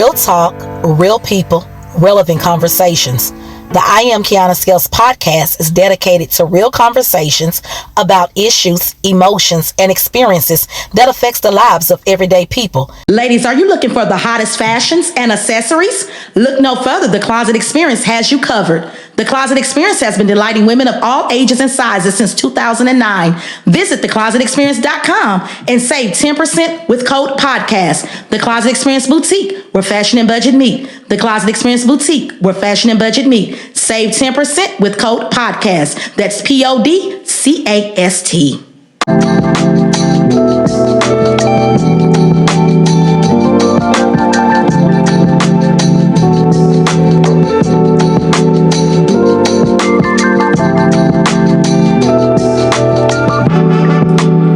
Real talk, real people, relevant conversations. The I Am Kiana Scales podcast is dedicated to real conversations about issues, emotions, and experiences that affects the lives of everyday people. Ladies, are you looking for the hottest fashions and accessories? Look no further. The Closet Experience has you covered. The Closet Experience has been delighting women of all ages and sizes since 2009. Visit theclosetexperience.com and save 10% with code podcast. The Closet Experience Boutique, where fashion and budget meet. The Closet Experience Boutique, where fashion and budget meet. Save 10% with code podcast. That's PODCAST.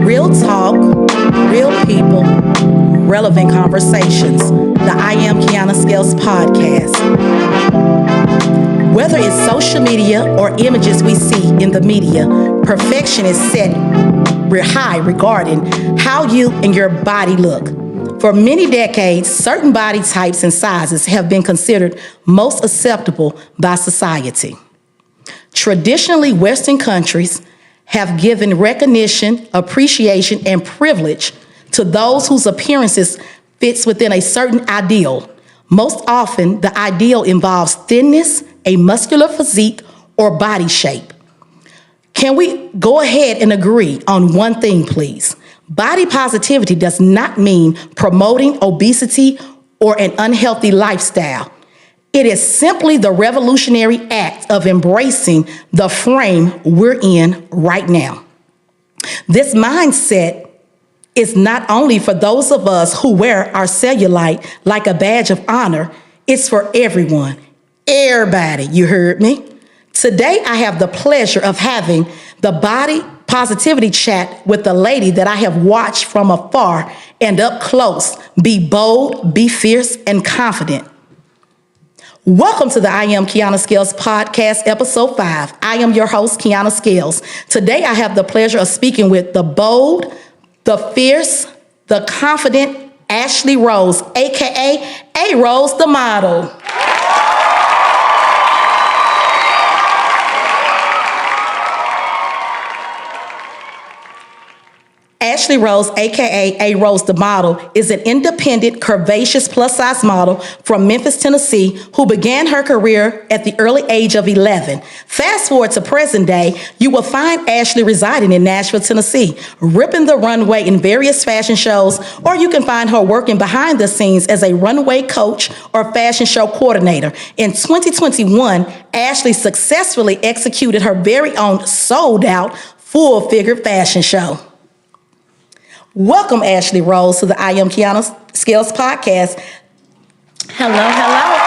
Real talk, real people, relevant conversations. The I Am Kiana Scales podcast. Whether it's social media or images we see in the media, perfection is set high regarding how you and your body look. For many decades, certain body types and sizes have been considered most acceptable by society. Traditionally, Western countries have given recognition, appreciation, and privilege to those whose appearances fits within a certain ideal. Most often, the ideal involves thinness, a muscular physique, or body shape. Can we go ahead and agree on one thing, please? Body positivity does not mean promoting obesity or an unhealthy lifestyle. It is simply the revolutionary act of embracing the frame we're in right now. This mindset is not only for those of us who wear our cellulite like a badge of honor, it's for everyone. Everybody, you heard me? Today, I have the pleasure of having the body positivity chat with a lady that I have watched from afar and up close. Be bold, be fierce, and confident. Welcome to the I Am Kiana Scales podcast, episode 5. I am your host, Kiana Scales. Today, I have the pleasure of speaking with the bold, the fierce, the confident Ashley Rose, aka A Rose the model. Ashley Rose, aka A Rose the model, is an independent, curvaceous plus-size model from Memphis, Tennessee, who began her career at the early age of 11. Fast forward to present day, you will find Ashley residing in Nashville, Tennessee, ripping the runway in various fashion shows, or you can find her working behind the scenes as a runway coach or fashion show coordinator. In 2021, Ashley successfully executed her very own sold-out full-figure fashion show. Welcome, Ashley Rose, to the I Am Kiana Scales podcast. Hello, hello.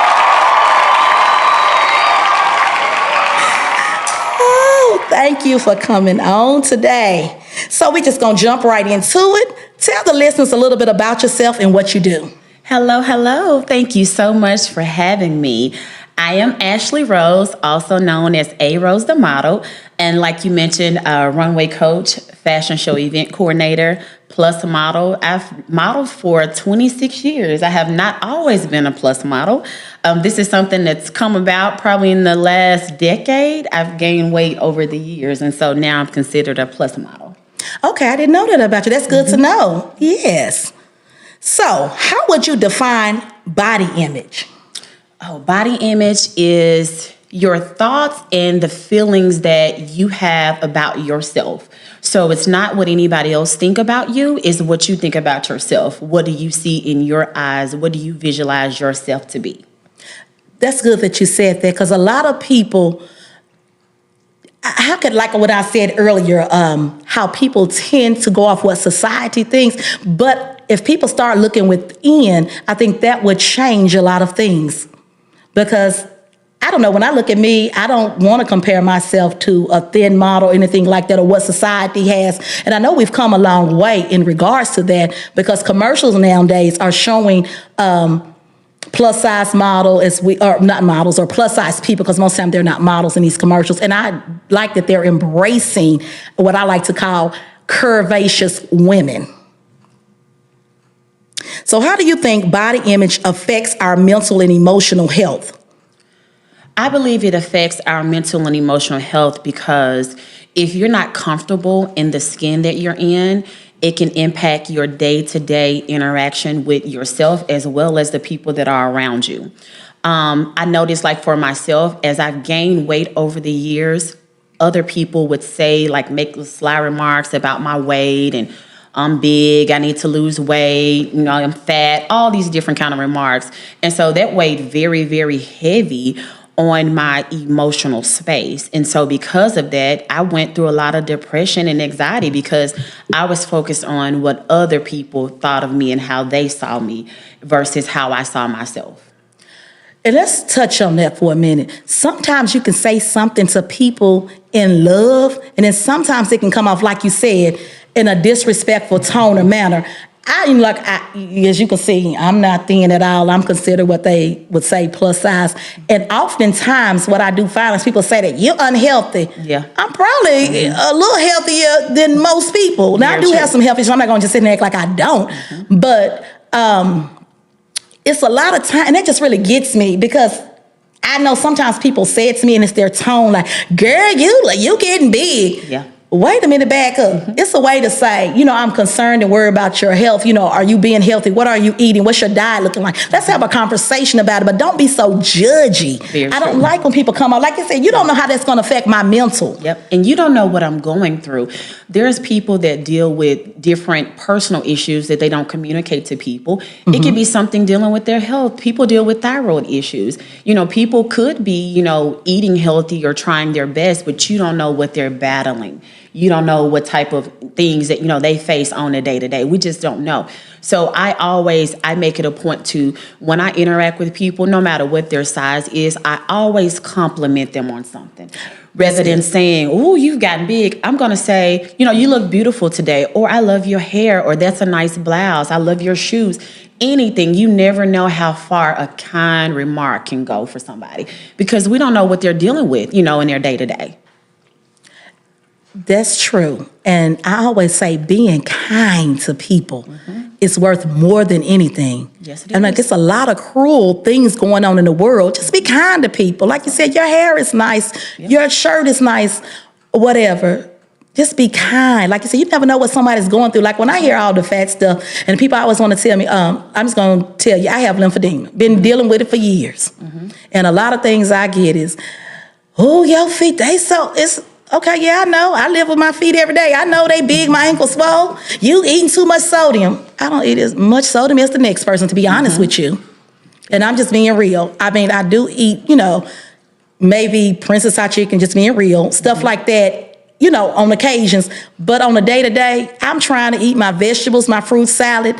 Oh, thank you for coming on today. So we're just going to jump right into it. Tell the listeners a little bit about yourself and what you do. Hello, hello. Thank you so much for having me. I am Ashley Rose, also known as A Rose the model, and like you mentioned, a runway coach, fashion show event coordinator, plus a model. I've modeled for 26 years. I have not always been a plus model. This is something that's come about probably in the last decade. I've gained weight over the years, and so now I'm considered a plus model. Okay, I didn't know that about you. That's good to know. Yes. So, how would you define body image? Oh, body image is your thoughts and the feelings that you have about yourself. So it's not what anybody else think about you, it's what you think about yourself. What do you see in your eyes? What do you visualize yourself to be? That's good that you said that, because a lot of people, how could, like what I said earlier, how people tend to go off what society thinks. But if people start looking within, I think that would change a lot of things. Because I don't know, when I look at me, I don't want to compare myself to a thin model or anything like that, or what society has. And I know we've come a long way in regards to that, because commercials nowadays are showing plus size model or not models, or plus size people, because most of the time they're not models in these commercials. And I like that they're embracing what I like to call curvaceous women. So how do you think body image affects our mental and emotional health? I believe it affects our mental and emotional health because if you're not comfortable in the skin that you're in, it can impact your day-to-day interaction with yourself as well as the people that are around you. I noticed, like for myself, as I've gained weight over the years, other people would say, like, make sly remarks about my weight and I'm big, I need to lose weight, you know, I'm fat, all these different kind of remarks. And so that weighed very, very heavy on my emotional space. And so because of that, I went through a lot of depression and anxiety because I was focused on what other people thought of me and how they saw me versus how I saw myself. And let's touch on that for a minute. Sometimes you can say something to people in love, and then sometimes it can come off, like you said, in a disrespectful tone or manner. As you can see, I'm not thin at all. I'm considered what they would say plus size. And oftentimes what I do find is people say that you're unhealthy. Yeah. I'm probably a little healthier than most people. Now, I do have some health issues. I'm not going to just sit and act like I don't. But it's a lot of time, and that just really gets me because I know sometimes people say it to me and it's their tone, like, girl, you getting big. Yeah. Wait a minute, back up. It's a way to say, I'm concerned and worried about your health. Are you being healthy? What are you eating? What's your diet looking like? Let's have a conversation about it, but don't be so judgy. I don't like when people come out. Like I said, you don't know how that's going to affect my mental. Yep. And you don't know what I'm going through. There's people that deal with different personal issues that they don't communicate to people. It could be something dealing with their health. People deal with thyroid issues. People could be, eating healthy or trying their best, but you don't know what they're battling. You don't know what type of things that, they face on a day-to-day. We just don't know. So I make it a point to, when I interact with people, no matter what their size is, I always compliment them on something. Rather than saying, oh, you've gotten big, I'm going to say, you look beautiful today, or I love your hair, or that's a nice blouse, I love your shoes. Anything. You never know how far a kind remark can go for somebody because we don't know what they're dealing with, in their day-to-day. That's true. And I always say being kind to people is worth more than anything. Yes, it is. And it's a lot of cruel things going on in the world. Just be kind to people. Like you said, your hair is nice. Yep. Your shirt is nice, whatever. Just be kind. Like you said, you never know what somebody's going through. Like when I hear all the fat stuff and people always want to tell me, I'm just going to tell you, I have lymphedema. Been dealing with it for years. And a lot of things I get is, oh, your feet, it's okay, yeah, I know. I live with my feet every day. I know they big, my ankles swole. You eating too much sodium. I don't eat as much sodium as the next person, to be honest with you. And I'm just being real. I mean, I do eat, maybe Princess Hot Chicken, just being real. Stuff like that, on occasions. But on a day-to-day, I'm trying to eat my vegetables, my fruit salad.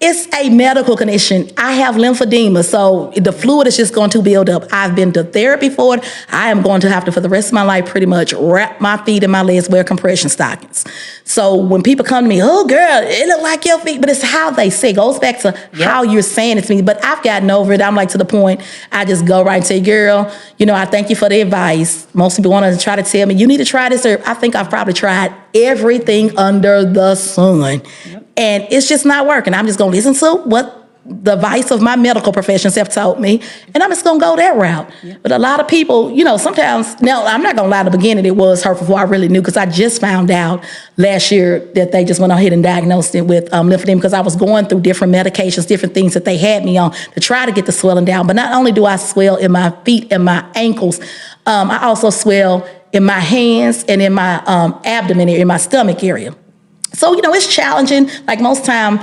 It's a medical condition. I have lymphedema, so the fluid is just going to build up. I've been to therapy for it. I am going to have to, for the rest of my life, pretty much wrap my feet and my legs, wear compression stockings. So when people come to me, oh, girl, it look like your feet, but it's how they say. It goes back to how you're saying it to me. But I've gotten over it. I'm like to the point, I just go right and say, girl, I thank you for the advice. Most people want to try to tell me, you need to try this herb. I think I've probably tried everything under the sun. And it's just not working. I'm just going to listen to what the advice of my medical professions have told me, and I'm just going to go that route. But a lot of people, sometimes, now, I'm not going to lie, in the beginning it was hurtful before I really knew, because I just found out last year that they just went ahead and diagnosed it with lymphedema, because I was going through different medications, different things that they had me on to try to get the swelling down. But not only do I swell in my feet and my ankles, I also swell in my hands and in my abdomen, in my stomach area. So, it's challenging. Like most time,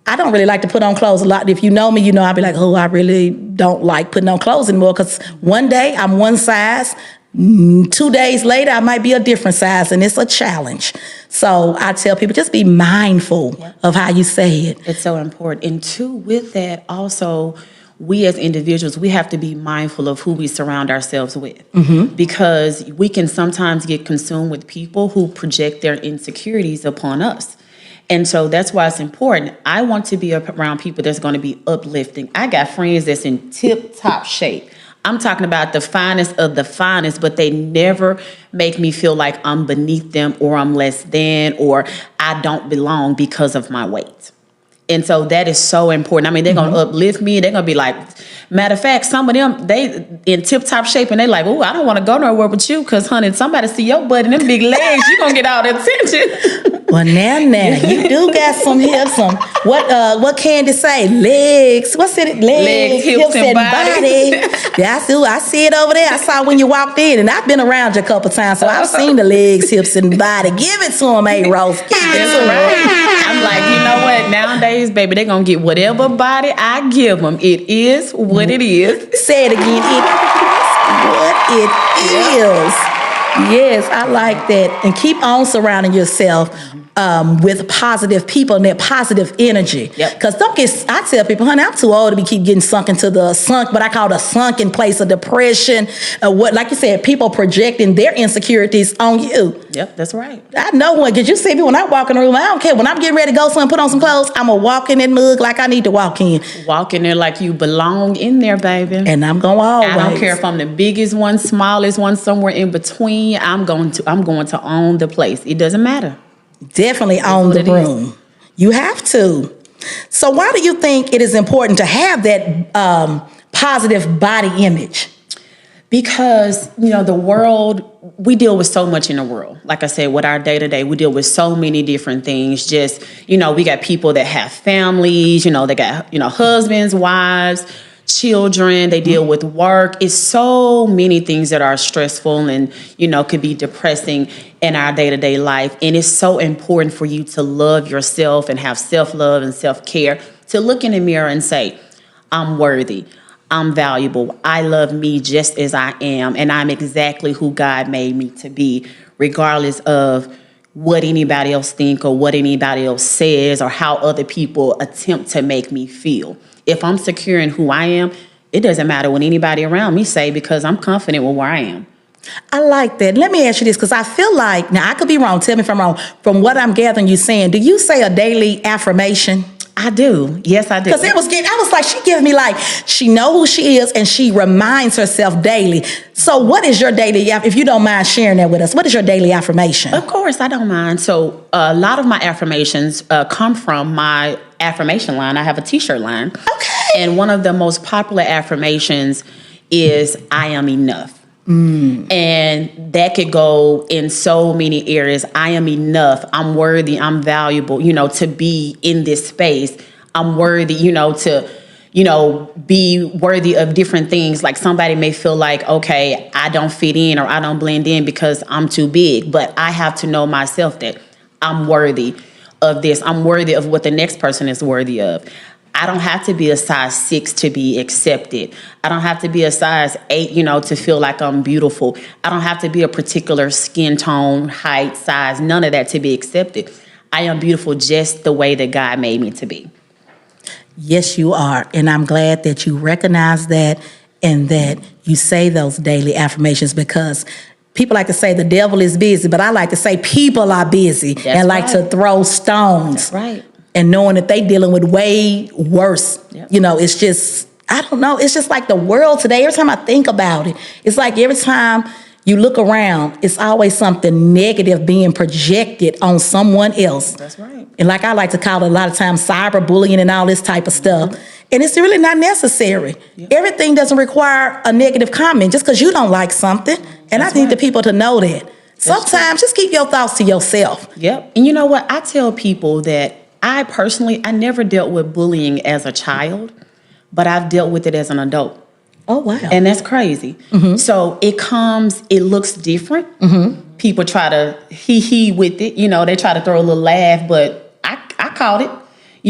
I don't really like to put on clothes a lot. If you know me, I'll be like, oh, I really don't like putting on clothes anymore, because one day I'm one size, 2 days later I might be a different size, and it's a challenge. So I tell people, just be mindful of how you say it. It's so important. And two, with that also, we as individuals, we have to be mindful of who we surround ourselves with, because we can sometimes get consumed with people who project their insecurities upon us. And so that's why it's important. I want to be around people that's going to be uplifting. I got friends that's in tip-top shape. I'm talking about the finest of the finest, but they never make me feel like I'm beneath them, or I'm less than, or I don't belong because of my weight. And so that is so important. I mean, they're going to uplift me. They're going to be like, matter of fact, some of them, they in tip-top shape, and they like, oh, I don't want to go nowhere with you because, honey, somebody see your butt and them big legs, you're going to get all the attention. Well, now, you do got some hips. What Candy say? Legs. What's it? Legs, hips and body. Yeah, I see it over there. I saw when you walked in, and I've been around you a couple times, so I've seen the legs, hips, and body. Give it to them, A-Rose. Give it to them. I'm like, you know what? Nowadays, baby, they're going to get whatever body I give them. It is what it is. Say it again. It is what it is. Yes, I like that. And keep on surrounding yourself with positive people and that positive energy. Because I tell people, honey, I'm too old to keep getting sunk into what I call the sunken place of depression. Like you said, people projecting their insecurities on you. Yep, that's right. I know one, because you see me when I walk in the room, I don't care. When I'm getting ready to go somewhere, put on some clothes, I'm going to walk in that mug like I need to walk in. Walk in there like you belong in there, baby. And I'm going to always. I don't care if I'm the biggest one, smallest one, somewhere in between. I'm going to own the place. It doesn't matter. Definitely own the room. You have to. So why do you think it is important to have that positive body image? Because, the world, we deal with so much in the world. Like I said, with our day-to-day, we deal with so many different things. Just, we got people that have families, they got, husbands, wives, children, they deal with work. It's so many things that are stressful and, could be depressing in our day-to-day life. And it's so important for you to love yourself and have self-love and self-care, to look in the mirror and say, I'm worthy. I'm valuable. I love me just as I am. And I'm exactly who God made me to be, regardless of what anybody else think or what anybody else says or how other people attempt to make me feel. If I'm secure in who I am, it doesn't matter what anybody around me say, because I'm confident with where I am. I like that. Let me ask you this, because I feel like, now I could be wrong, tell me if I'm wrong, from what I'm gathering you saying, do you say a daily affirmation? I do. Yes, I do. Because I was like, she giving me like, she know who she is and she reminds herself daily. So what is your daily, if you don't mind sharing that with us, what is your daily affirmation? Of course, I don't mind. So a lot of my affirmations come from my affirmation line. I have a t-shirt line. Okay. And one of the most popular affirmations is, I am enough. And that could go in so many areas. I am enough. I'm worthy. I'm valuable, to be in this space. I'm worthy, to, be worthy of different things. Like somebody may feel like, okay, I don't fit in or I don't blend in because I'm too big. But I have to know myself that I'm worthy of this. I'm worthy of what the next person is worthy of. I don't have to be a size 6 to be accepted. I don't have to be a size 8, to feel like I'm beautiful. I don't have to be a particular skin tone, height, size, none of that to be accepted. I am beautiful just the way that God made me to be. Yes, you are. And I'm glad that you recognize that and that you say those daily affirmations, because people like to say the devil is busy, but I like to say people are busy. That's and like to throw stones. That's right. And knowing that they dealing with way worse, Yep. It's just, I don't know. It's just like the world today. Every time I think about it, it's like every time you look around, it's always something negative being projected on someone else. That's right. And like I like to call it a lot of times, cyberbullying and all this type of stuff. And it's really not necessary. Yep. Everything doesn't require a negative comment just because you don't like something. And That's I need right. the people to know that. Sometimes just keep your thoughts to yourself. Yep. And you know what? I tell people that I never dealt with bullying as a child, but I've dealt with it as an adult. Oh, wow. And that's crazy. So it looks different. People try to hee with it. They try to throw a little laugh, but I caught it,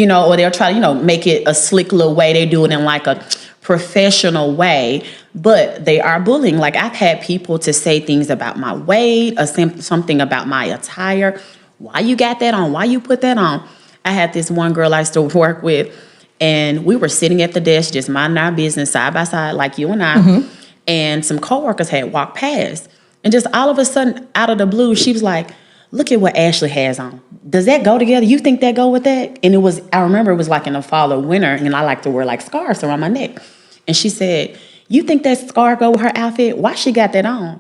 or they'll try to, make it a slick little way. They do it in like a professional way, but they are bullying. Like I've had people to say things about my weight or something about my attire. Why you got that on? Why you put that on? I had this one girl I used to work with, and we were sitting at the desk just minding our business side by side like you and I, and some coworkers had walked past. And just all of a sudden, out of the blue, she was like, look at what Ashley has on. Does that go together? You think that go with that? And I remember it was like in the fall or winter, and I like to wear like scarves around my neck. And she said, you think that scarf go with her outfit? Why she got that on?